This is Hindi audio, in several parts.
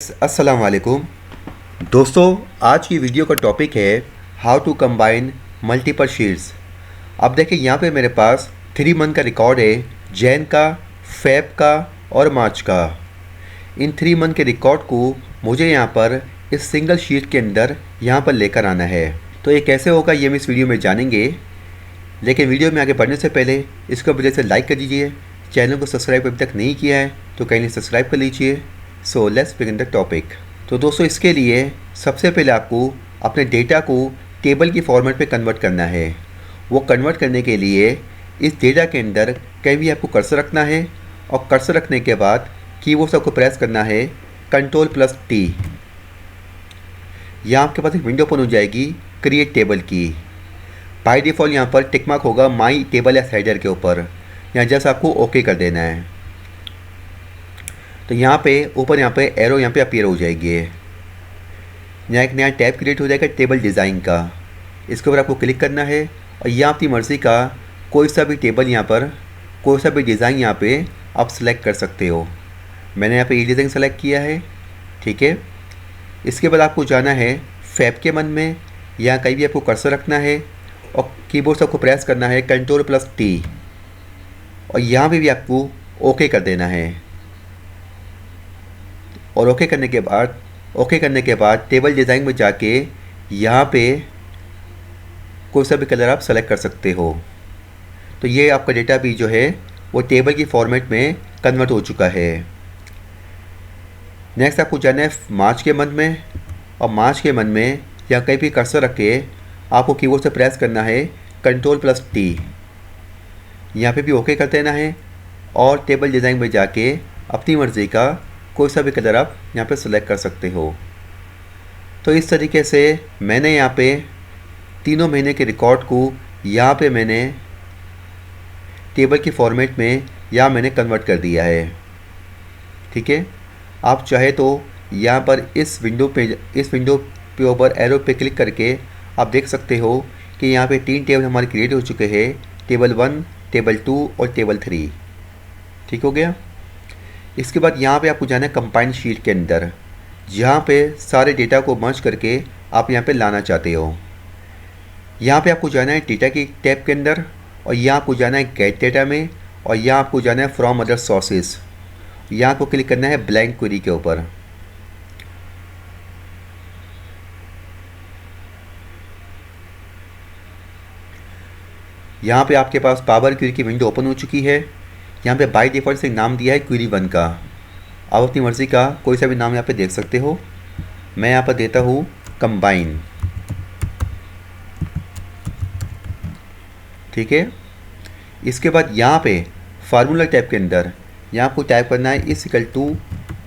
अस्सलाम वालेकुम दोस्तों। आज की वीडियो का टॉपिक है how to combine multiple sheets. अब देखिए यहाँ पे मेरे पास 3 मंथ का रिकॉर्ड है, जैन का, फेब का और मार्च का। इन 3 मंथ के रिकॉर्ड को मुझे यहाँ पर इस सिंगल शीट के अंदर यहाँ पर लेकर आना है। तो ये कैसे होगा ये हम इस वीडियो में जानेंगे, लेकिन वीडियो में आगे बढ़ने से पहले इसको वजह से लाइक कर दीजिए। चैनल को सब्सक्राइब अभी तक नहीं किया है तो काइंडली सब्सक्राइब कर लीजिए। So let's begin the topic. तो दोस्तों इसके लिए सबसे पहले आपको अपने डेटा को टेबल की फॉर्मेट पे कन्वर्ट करना है। वो कन्वर्ट करने के लिए इस डेटा के अंदर कहीं भी आपको कर्सर रखना है और कर्सर रखने के बाद कीबोर्ड से आपको प्रेस करना है Ctrl+T। यहाँ आपके पास एक विंडो ओपन हो जाएगी क्रिएट टेबल की। बाय डिफ़ॉल्ट यहाँ पर टिक मार्क होगा माई टेबल या हेडर के ऊपर, यहाँ जस्ट आपको ओके कर देना है। तो यहाँ पे ऊपर यहाँ पे एरो यहाँ पे अपीयर हो जाएगी। यहाँ एक नया टैब क्रिएट हो जाएगा टेबल डिज़ाइन का। इसके ऊपर आपको क्लिक करना है और यहाँ अपनी मर्ज़ी का कोई सा भी टेबल यहाँ पर, कोई सा भी डिज़ाइन यहाँ पे आप सेलेक्ट कर सकते हो। मैंने यहाँ पे ये डिज़ाइन सेलेक्ट किया है, ठीक है। इसके बाद आपको जाना है फैब के मन में, यहाँ कहीं भी आपको कर्सर रखना है और कीबोर्ड से आपको प्रेस करना है Ctrl+T और यहाँ पे भी आपको ओके कर देना है। और ओके करने के बाद टेबल डिज़ाइन में जाके यहाँ पे कोई सा भी कलर आप सेलेक्ट कर सकते हो। तो ये आपका डेटा भी जो है वो टेबल की फॉर्मेट में कन्वर्ट हो चुका है। नेक्स्ट आपको जाना है मार्च के मन में, और मार्च के मन में या कहीं भी कर्सर रख के आपको कीबोर्ड से प्रेस करना है Ctrl+T। यहाँ पे भी ओके कर देना है और टेबल डिज़ाइन में जाके अपनी मर्ज़ी का कोई सा भी कलर आप यहाँ पे सेलेक्ट कर सकते हो। तो इस तरीके से मैंने यहाँ पे 3 महीने के रिकॉर्ड को यहाँ पे मैंने टेबल की फॉर्मेट में यहाँ मैंने कन्वर्ट कर दिया है, ठीक है। आप चाहे तो यहाँ पर इस विंडो पे ऊपर एरो पे क्लिक करके आप देख सकते हो कि यहाँ पे 3 टेबल हमारे क्रिएट हो चुके हैं, टेबल 1, टेबल 2 और टेबल 3, ठीक हो गया। इसके बाद यहाँ पे आपको जाना है कंबाइंड शीट के अंदर, जहाँ पे सारे डेटा को मर्ज करके आप यहाँ पे लाना चाहते हो। यहाँ पे आपको जाना है डेटा की टैब के अंदर और यहाँ आपको जाना है गेट डेटा में और यहाँ आपको जाना है फ्रॉम अदर सोर्सेज। यहाँ आपको क्लिक करना है ब्लैंक क्वेरी के ऊपर। यहाँ पे आपके पास पावर क्वेरी की विंडो ओपन हो चुकी है। यहाँ पे बाय डिफ़ॉल्ट से नाम दिया है क्वेरी 1 का। आप अपनी मर्ज़ी का कोई सा भी नाम यहाँ पे देख सकते हो। मैं यहाँ पर देता हूँ कंबाइन, ठीक है। इसके बाद यहाँ पे फार्मूला टैब के अंदर यहाँ आपको टाइप करना है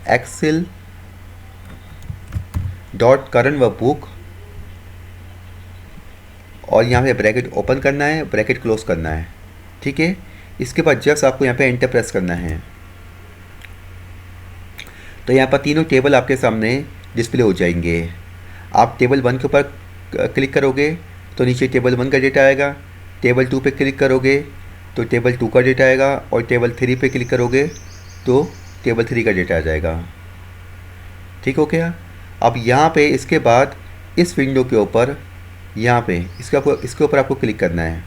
excel.current और यहाँ पे ब्रैकेट ओपन करना है, ब्रैकेट क्लोज करना है, ठीक है। इसके बाद जस्ट आपको यहाँ पे एंटर प्रेस करना है। तो यहाँ पर तीनों टेबल आपके सामने डिस्प्ले हो जाएंगे। आप टेबल 1 के ऊपर क्लिक करोगे तो नीचे टेबल 1 का डेटा आएगा, टेबल 2 पे क्लिक करोगे तो टेबल 2 का डेटा आएगा और टेबल 3 पे क्लिक करोगे तो टेबल 3 का डेटा आ जाएगा, ठीक हो गया। अब यहाँ पे इसके बाद इस विंडो के ऊपर यहाँ पे इसके ऊपर आपको क्लिक करना है।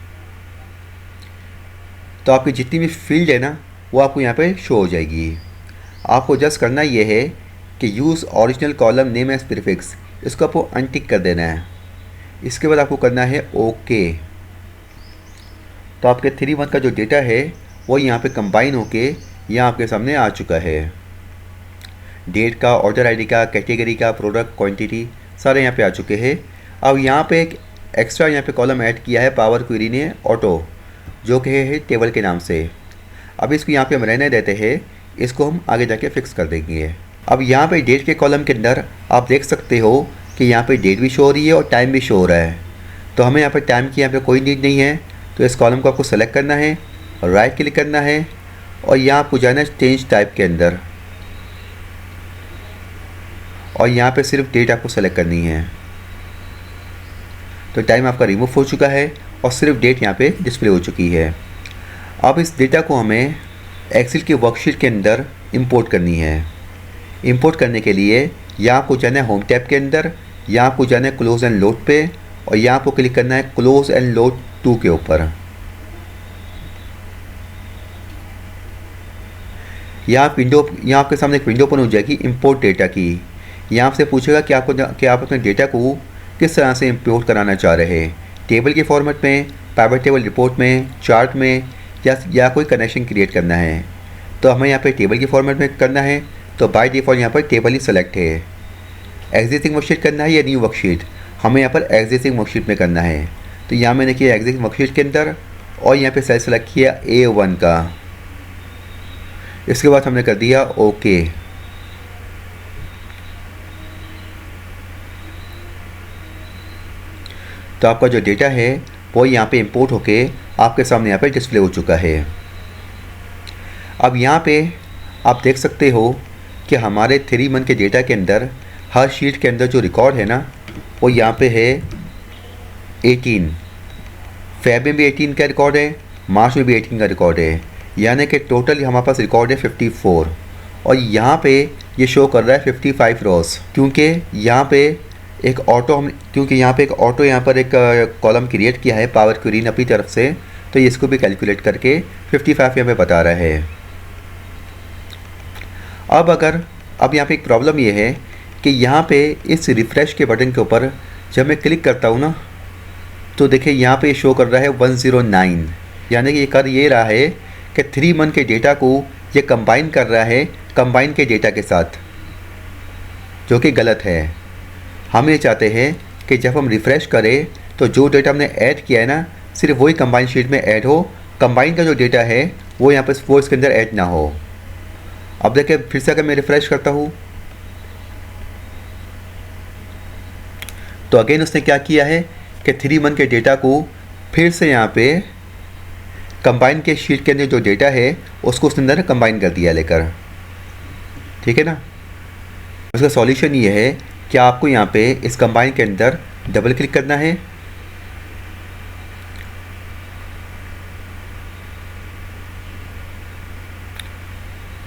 तो आपकी जितनी भी फील्ड है ना वो आपको यहाँ पे शो हो जाएगी। आपको जस्ट करना ये है कि use original column name as prefix, इसको आपको अनटिक कर देना है। इसके बाद आपको करना है ओके। तो आपके 3 मंथ का जो डेटा है वो यहाँ पे कंबाइन होके यहाँ आपके सामने आ चुका है। डेट का, ऑर्डर आईडी का, कैटेगरी का, प्रोडक्ट, क्वांटिटी सारे यहाँ पे आ चुके हैं। अब यहाँ पे एक एक्स्ट्रा यहाँ पे कॉलम ऐड किया है पावर क्वेरी ने ऑटो, जो कि है टेबल के नाम से। अब इसको यहाँ पे हम रहने देते हैं, इसको हम आगे जाके फिक्स कर देंगे। अब यहाँ पे डेट के कॉलम के अंदर आप देख सकते हो कि यहाँ पे डेट भी शो हो रही है और टाइम भी शो हो रहा है। तो हमें यहाँ पे टाइम की यहाँ पे कोई नीड नहीं है, तो इस कॉलम को आपको सेलेक्ट करना है और राइट क्लिक करना है और यहाँ आपको जाना है चेंज टाइप के अंदर और यहाँ पे सिर्फ डेट आपको सेलेक्ट करनी है। तो टाइम आपका रिमूव हो चुका है और सिर्फ डेट यहाँ पे डिस्प्ले हो चुकी है। अब इस डेटा को हमें एक्सेल की वर्कशीट के अंदर इंपोर्ट करनी है। इंपोर्ट करने के लिए यहाँ आपको जाना है होम टैब के अंदर, यहाँ आपको जाना है क्लोज एंड लोड पे, और यहाँ आपको क्लिक करना है क्लोज एंड लोड टू के ऊपर। यहाँ आपके सामने एक विंडो ओपन हो जाएगी इंपोर्ट डेटा की। यहाँ आपसे पूछेगा कि आप अपने डेटा को किस तरह से इंपोर्ट कराना चाह रहे हैं, टेबल के फॉर्मेट में, पाइवट टेबल रिपोर्ट में, चार्ट में, या कोई कनेक्शन क्रिएट करना है। तो हमें यहाँ पे टेबल के फॉर्मेट में करना है, तो बाय डिफ़ॉल्ट यहाँ पर टेबल ही सेलेक्ट है। एग्जिस्टिंग वर्कशीट करना है या न्यू वर्कशीट, हमें यहाँ पर एग्जिस्टिंग वर्कशीट में करना है। तो यहाँ मैंने किया एग्जिस्टिंग वर्कशीट के अंदर, और यहाँ पे सेल सेलेक्ट किया A1 का। इसके बाद हमने कर दिया ओके। तो आपका जो डेटा है वो यहाँ पे इंपोर्ट होके आपके सामने यहाँ पे डिस्प्ले हो चुका है। अब यहाँ पे आप देख सकते हो कि हमारे 3 मंथ के डेटा के अंदर हर शीट के अंदर जो रिकॉर्ड है ना, वो यहाँ पे है 18। फेब में भी 18 का रिकॉर्ड है, मार्च में भी 18 का रिकॉर्ड है, यानी कि टोटल हमारे पास रिकॉर्ड है 54। और यहाँ पे ये शो कर रहा है 55 रोज़, क्योंकि यहाँ पे एक ऑटो यहाँ पर एक कॉलम क्रिएट किया है पावर क्वेरी ने अपनी तरफ से, तो ये इसको भी कैलकुलेट करके 55 यहाँ पे बता रहा है। अब यहाँ पे एक प्रॉब्लम ये है कि यहाँ पे इस रिफ़्रेश के बटन के ऊपर जब मैं क्लिक करता हूँ ना, तो देखिए यहाँ पे शो कर रहा है 109, यानी कि ये कर ये रहा है कि 3 मंथ के डेटा को ये कंबाइन कर रहा है कंबाइन के डेटा के साथ, जो कि गलत है। हम ये चाहते हैं कि जब हम रिफ़्रेश करें तो जो डेटा हमने ऐड किया है ना, सिर्फ वही कंबाइन शीट में ऐड हो, कंबाइन का जो डेटा है वो यहाँ पर वो इसके अंदर ऐड ना हो। अब देखिए फिर से अगर मैं रिफ़्रेश करता हूँ तो अगेन उसने क्या किया है कि 3 मंथ के डेटा को फिर से यहाँ पे कंबाइन के शीट के अंदर जो डेटा है उसको उसने अंदर कंबाइन कर दिया लेकर, ठीक है ना। उसका सॉल्यूशन ये है कि आपको यहाँ पे इस कंबाइन के अंदर डबल क्लिक करना है,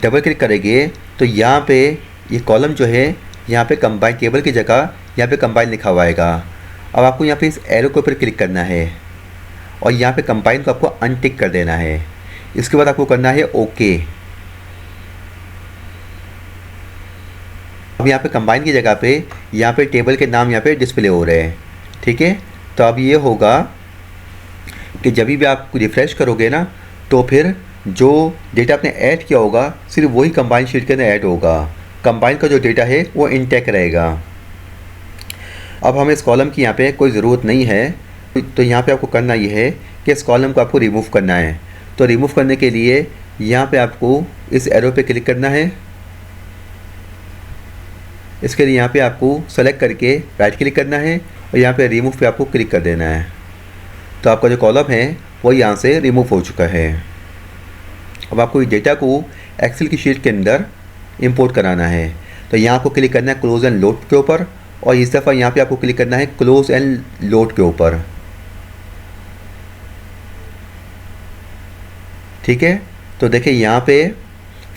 डबल क्लिक करेंगे तो यहाँ पे ये कॉलम जो है यहाँ पे कंबाइन टेबल की जगह यहाँ पे कंबाइन लिखा हुआ आएगा। अब आपको यहाँ पे इस एरो के ऊपर क्लिक करना है और यहाँ पे कंबाइन को आपको अनटिक कर देना है। इसके बाद आपको करना है ओके। अब यहाँ पे कंबाइन की जगह पे यहाँ पे टेबल के नाम यहाँ पे डिस्प्ले हो रहे हैं, ठीक है। तो अब ये होगा कि जब भी आप रिफ़्रेश करोगे ना, तो फिर जो डेटा आपने ऐड किया होगा सिर्फ वही कंबाइन शीट के अंदर ऐड होगा, कंबाइन का जो डेटा है वो इंटैक्ट रहेगा। अब हमें इस कॉलम की यहाँ पे कोई ज़रूरत नहीं है, तो यहाँ पे आपको करना ये है कि इस कॉलम को आपको रिमूव करना है। तो रिमूव करने के लिए यहाँ पे आपको इस एरो पे क्लिक करना है। इसके लिए यहाँ पे आपको सेलेक्ट करके राइट क्लिक करना है और यहाँ पे रिमूव पे आपको क्लिक कर देना है। तो आपका जो कॉलम है वो यहाँ से रिमूव हो चुका है। अब आपको इस डेटा को एक्सेल की शीट के अंदर इंपोर्ट कराना है। तो यहाँ आपको क्लिक करना है क्लोज एंड लोड के ऊपर, और इस दफ़ा यहाँ पे आपको क्लिक करना है क्लोज एंड लोड के ऊपर, ठीक है। तो देखिए यहाँ पे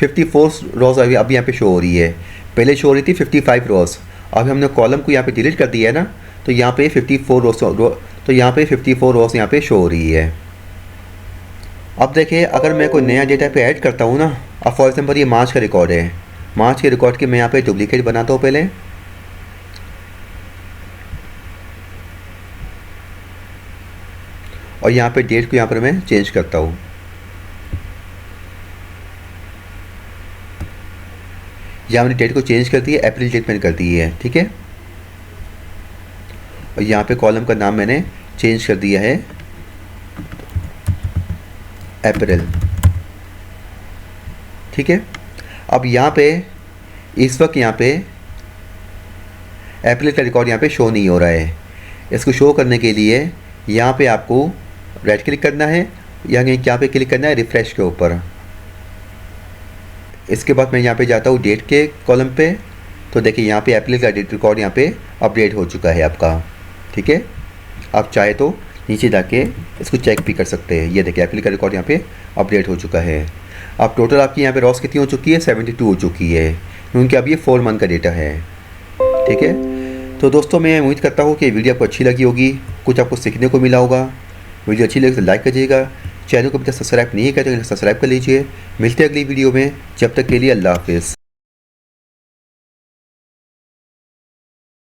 54 रोज़ अभी यहाँ पे शो हो रही है, पहले शो हो रही थी 55 रोज़। अब हमने कॉलम को यहाँ पे डिलीट कर दिया है ना, तो यहाँ पे 54 रोज़ यहाँ पे शो हो रही है। अब देखिए अगर मैं कोई नया डेटा पे ऐड करता हूँ ना, अब फॉर एग्जांपल ये मार्च का रिकॉर्ड है, मार्च के रिकॉर्ड के मैं यहाँ पे डुप्लीकेट बनाता हूँ पहले, और यहाँ पे डेट को यहाँ पर मैं चेंज करता हूँ। यहाँ मैंने डेट को चेंज कर दी है, अप्रैल डेट मैंने कर दी है, ठीक है। और यहाँ पे कॉलम का नाम मैंने चेंज कर दिया है अप्रैल, ठीक है। अब यहाँ पे इस वक्त यहाँ पे अप्रैल का रिकॉर्ड यहाँ पे शो नहीं हो रहा है। इसको शो करने के लिए यहाँ पे आपको राइट क्लिक करना है, यहाँ पे क्लिक करना है रिफ़्रेश के ऊपर। इसके बाद मैं यहाँ पे जाता हूँ डेट के कॉलम पे, तो देखिए यहाँ पे अप्रैल का डेट रिकॉर्ड यहाँ पे अपडेट हो चुका है आपका, ठीक है। आप चाहे तो नीचे जाके इसको चेक भी कर सकते हैं। ये देखिए अप्रैल का रिकॉर्ड यहाँ पे अपडेट हो चुका है। अब टोटल आपकी यहाँ पे रॉस कितनी हो चुकी है, 72 हो चुकी है। क्योंकि अब ये 4 मंथ का डेटा है। ठीक है, तो दोस्तों मैं उम्मीद करता हूँ कि वीडियो आपको अच्छी लगी होगी, कुछ आपको सीखने को मिला होगा। वीडियो अच्छी लगे तो लाइक करिएगा, चैनल को अभी तक सब्सक्राइब नहीं किया तो सब्सक्राइब कर लीजिए। मिलते हैं अगली वीडियो में, जब तक के लिए अल्लाह हाफिज़।